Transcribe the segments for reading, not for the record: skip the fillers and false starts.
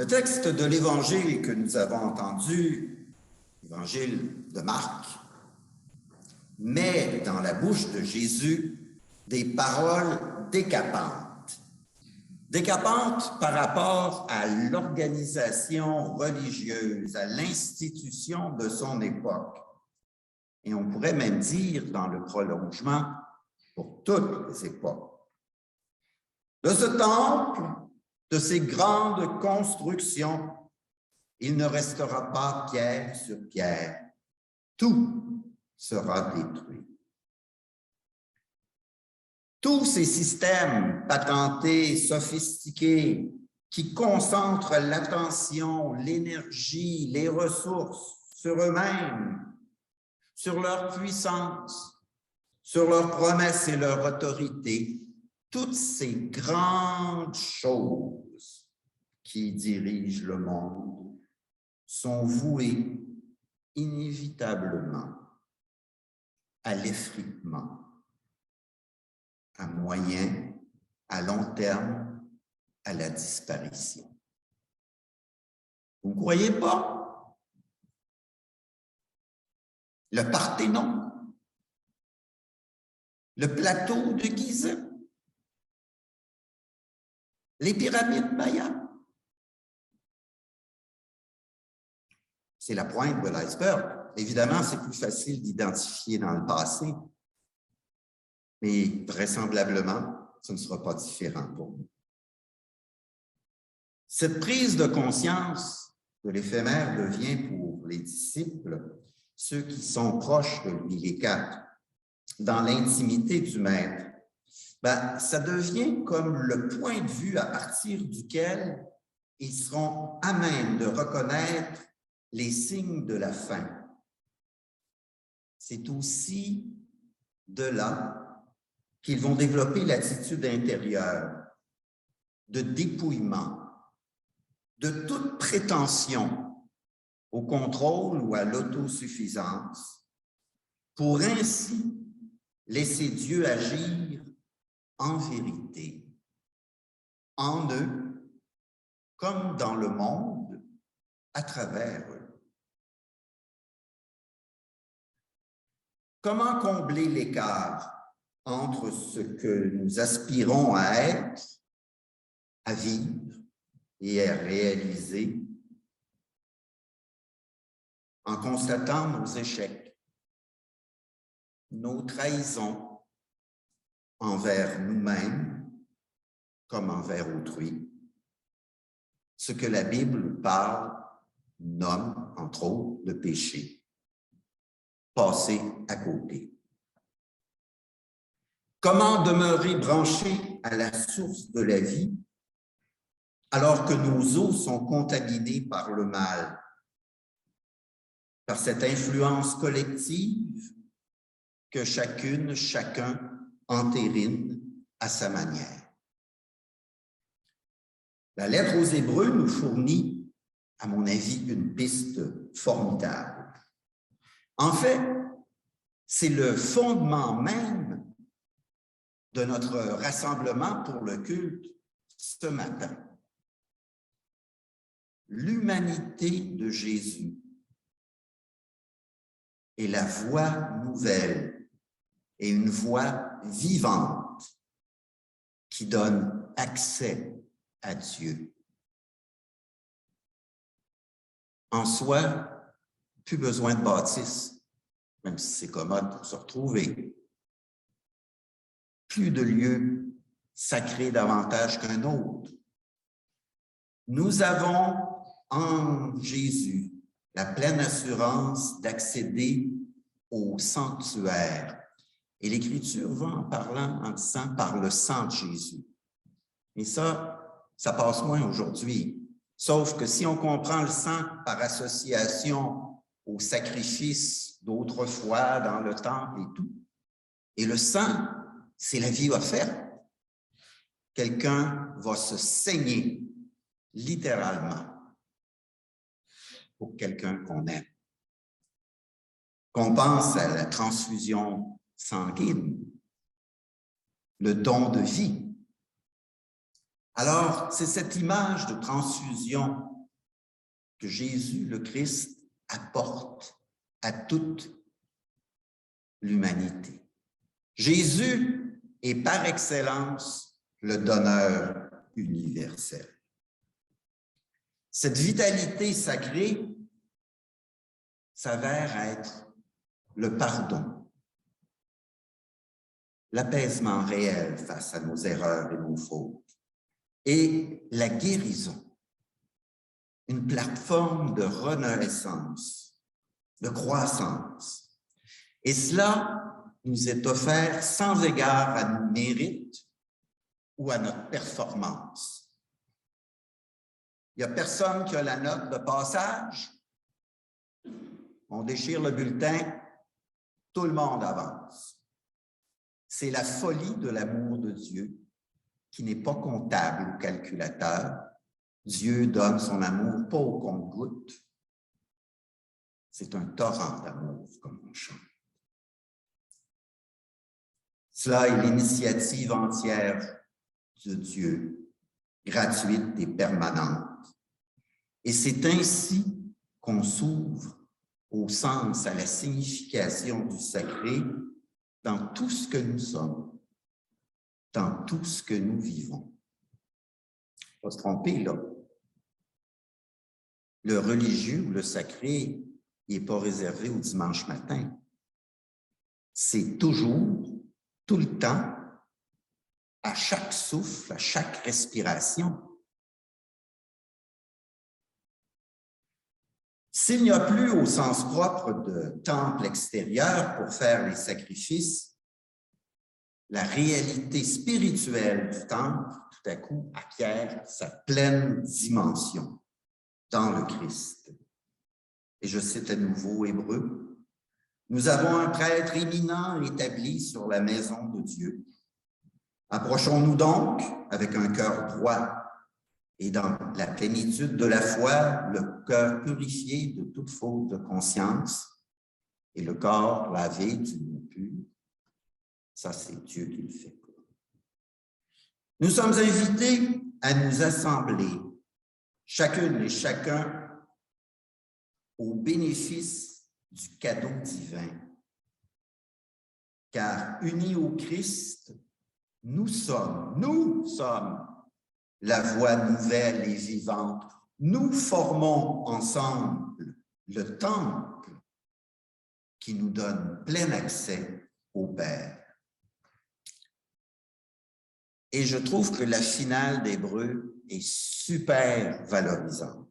Le texte de l'Évangile que nous avons entendu, l'Évangile de Marc, met dans la bouche de Jésus des paroles décapantes. Décapantes par rapport à l'organisation religieuse, à l'institution de son époque. Et on pourrait même dire, dans le prolongement, pour toutes les époques. De ce temple, de ces grandes constructions, il ne restera pas pierre sur pierre. Tout sera détruit. Tous ces systèmes patentés, sophistiqués, qui concentrent l'attention, l'énergie, les ressources sur eux-mêmes, sur leur puissance, sur leurs promesses et leur autorité, toutes ces grandes choses qui dirigent le monde sont vouées inévitablement à l'effritement, à moyen, à long terme, à la disparition. Vous ne croyez pas? Le Parthénon, le plateau de Gizeh, les pyramides mayas. C'est la pointe de l'iceberg. Évidemment, c'est plus facile d'identifier dans le passé, mais vraisemblablement, ce ne sera pas différent pour nous. Cette prise de conscience de l'éphémère devient pour les disciples, ceux qui sont proches de lui, les quatre, dans l'intimité du Maître, ça devient comme le point de vue à partir duquel ils seront à même de reconnaître les signes de la fin. C'est aussi de là qu'ils vont développer l'attitude intérieure de dépouillement, de toute prétention au contrôle ou à l'autosuffisance, pour ainsi laisser Dieu agir en vérité, en eux, comme dans le monde, à travers eux. Comment combler l'écart entre ce que nous aspirons à être, à vivre et à réaliser, en constatant nos échecs, nos trahisons envers nous-mêmes comme envers autrui, ce que la Bible nomme, entre autres, le péché, passer à côté. Comment demeurer branché à la source de la vie alors que nos eaux sont contaminées par le mal, par cette influence collective que chacune, chacun entérine à sa manière. La lettre aux Hébreux nous fournit, à mon avis, une piste formidable. En fait, c'est le fondement même de notre rassemblement pour le culte ce matin. L'humanité de Jésus est la voie nouvelle et une voie vivante qui donne accès à Dieu. En soi, plus besoin de bâtisse, même si c'est commode pour se retrouver. Plus de lieux sacrés davantage qu'un autre. Nous avons en Jésus la pleine assurance d'accéder au sanctuaire. Et l'Écriture va en parlant, en disant par le sang de Jésus. Et ça passe moins aujourd'hui. Sauf que si on comprend le sang par association au sacrifice d'autrefois dans le temple et tout, et le sang, c'est la vie offerte. Quelqu'un va se saigner, littéralement, pour quelqu'un qu'on aime. Qu'on pense à la transfusion sanguine, le don de vie. Alors, c'est cette image de transfusion que Jésus, le Christ, apporte à toute l'humanité. Jésus est par excellence le donneur universel. Cette vitalité sacrée s'avère être le pardon, l'apaisement réel face à nos erreurs et nos fautes, et la guérison, une plateforme de renaissance, de croissance. Et cela nous est offert sans égard à nos mérites ou à notre performance. Il n'y a personne qui a la note de passage. On déchire le bulletin, tout le monde avance. C'est la folie de l'amour de Dieu qui n'est pas comptable ou calculateur. Dieu donne son amour pas au compte-gouttes. C'est un torrent d'amour, comme on chante. Cela est l'initiative entière de Dieu, gratuite et permanente. Et c'est ainsi qu'on s'ouvre au sens, à la signification du sacré dans tout ce que nous sommes, dans tout ce que nous vivons. Il ne faut pas se tromper, là. Le religieux ou le sacré, il n'est pas réservé au dimanche matin. C'est toujours, tout le temps, à chaque souffle, à chaque respiration. S'il n'y a plus au sens propre de temple extérieur pour faire les sacrifices, la réalité spirituelle du temple, tout à coup, acquiert sa pleine dimension dans le Christ. Et je cite à nouveau Hébreux, « Nous avons un prêtre éminent établi sur la maison de Dieu. Approchons-nous donc avec un cœur droit et dans la plénitude de la foi, le cœur purifié de toute faute de conscience et le corps lavé d'une pure. » Ça, c'est Dieu qui le fait. Nous sommes invités à nous assembler, chacune et chacun, au bénéfice du cadeau divin. Car unis au Christ, nous sommes la voie nouvelle et vivante. Nous formons ensemble le temple qui nous donne plein accès au Père. Et je trouve que la finale d'Hébreux est super valorisante.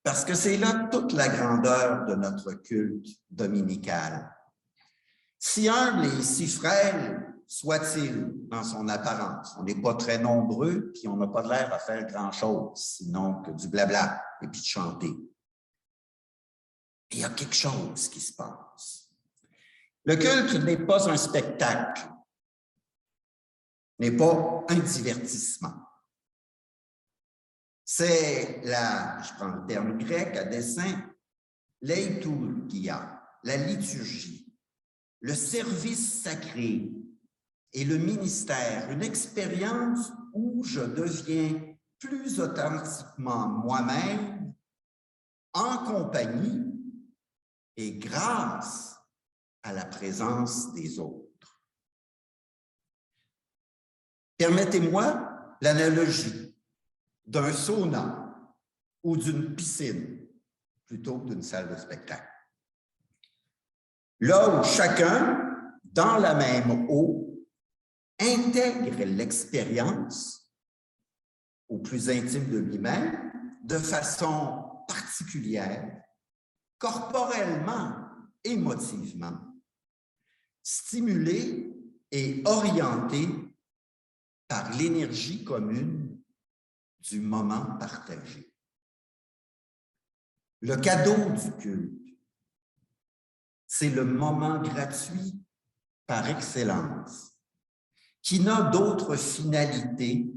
Parce que c'est là toute la grandeur de notre culte dominical. Si humble et si frêle soit-il dans son apparence, on n'est pas très nombreux, puis on n'a pas l'air à faire grand-chose, sinon que du blabla et puis de chanter. Il y a quelque chose qui se passe. Le culte n'est pas un spectacle, n'est pas un divertissement. C'est je prends le terme grec à dessein, liturgia, la liturgie, le service sacré et le ministère, une expérience où je deviens plus authentiquement moi-même, en compagnie et grâce à la présence des autres. Permettez-moi l'analogie d'un sauna ou d'une piscine plutôt que d'une salle de spectacle. Là où chacun, dans la même eau, intègre l'expérience au plus intime de lui-même de façon particulière, corporellement, émotivement, stimulé et orienté par l'énergie commune du moment partagé. Le cadeau du culte, c'est le moment gratuit par excellence, qui n'a d'autre finalité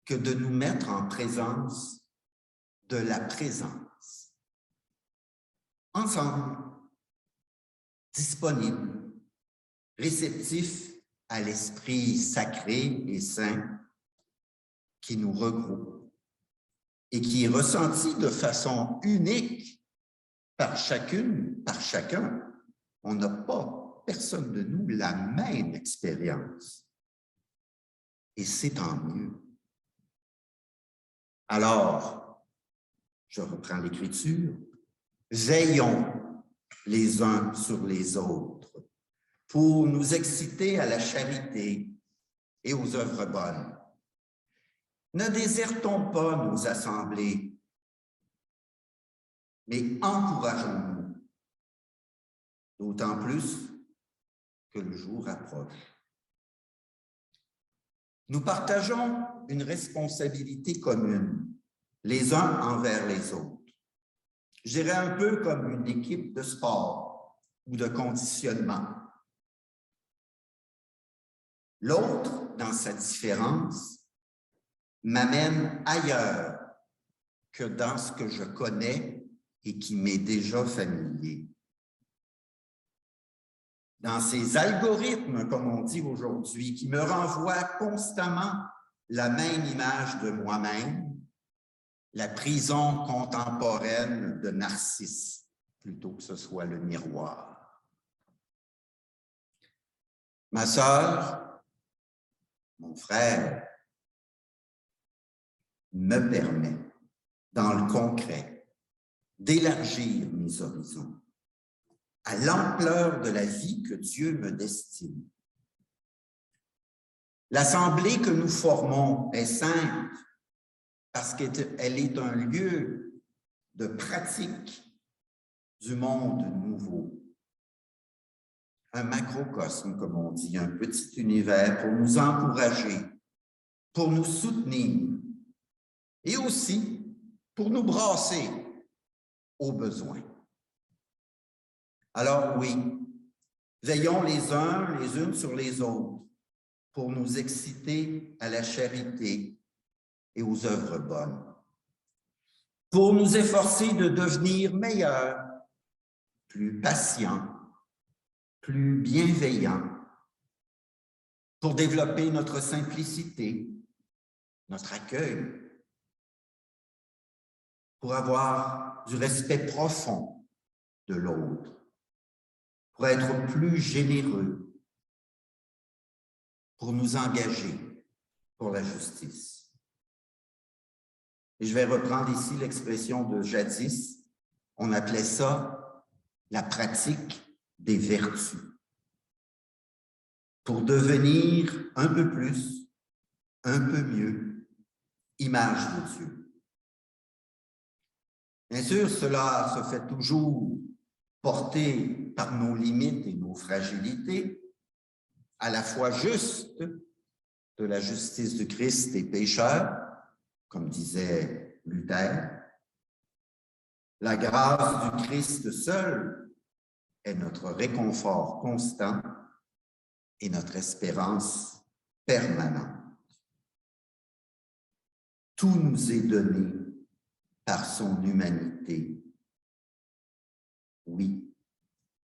que de nous mettre en présence de la présence. Ensemble, disponibles, réceptifs à l'esprit sacré et saint qui nous regroupe et qui est ressenti de façon unique par chacune, par chacun. On n'a pas, personne de nous, la même expérience. Et c'est tant mieux. Alors, je reprends l'Écriture, veillons les uns sur les autres pour nous exciter à la charité et aux œuvres bonnes. Ne désertons pas nos assemblées, mais encourageons-nous, d'autant plus que le jour approche. Nous partageons une responsabilité commune, les uns envers les autres. Je dirais un peu comme une équipe de sport ou de conditionnement. L'autre, dans sa différence, m'amène ailleurs que dans ce que je connais et qui m'est déjà familier. Dans ces algorithmes, comme on dit aujourd'hui, qui me renvoient constamment la même image de moi-même, la prison contemporaine de Narcisse, plutôt que ce soit le miroir. Ma sœur, mon frère, me permet, dans le concret, d'élargir mes horizons à l'ampleur de la vie que Dieu me destine. L'assemblée que nous formons est sainte parce qu'elle est un lieu de pratique du monde nouveau. Un macrocosme, comme on dit, un petit univers pour nous encourager, pour nous soutenir et aussi pour nous brasser aux besoins. Alors oui, veillons les uns les unes sur les autres pour nous exciter à la charité et aux œuvres bonnes, pour nous efforcer de devenir meilleurs, plus patients, plus bienveillants, pour développer notre simplicité, notre accueil, pour avoir du respect profond de l'autre, pour être plus généreux, pour nous engager pour la justice. Et je vais reprendre ici l'expression de jadis, on appelait ça la pratique des vertus, pour devenir un peu plus, un peu mieux, image de Dieu. Bien sûr, cela se fait toujours porté par nos limites et nos fragilités, à la fois juste de la justice de Christ et pécheurs, comme disait Luther. La grâce du Christ seul est notre réconfort constant et notre espérance permanente. Tout nous est donné par son humanité. Oui,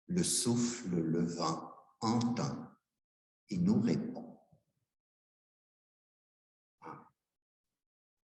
le souffle, le vent entend et nous répond.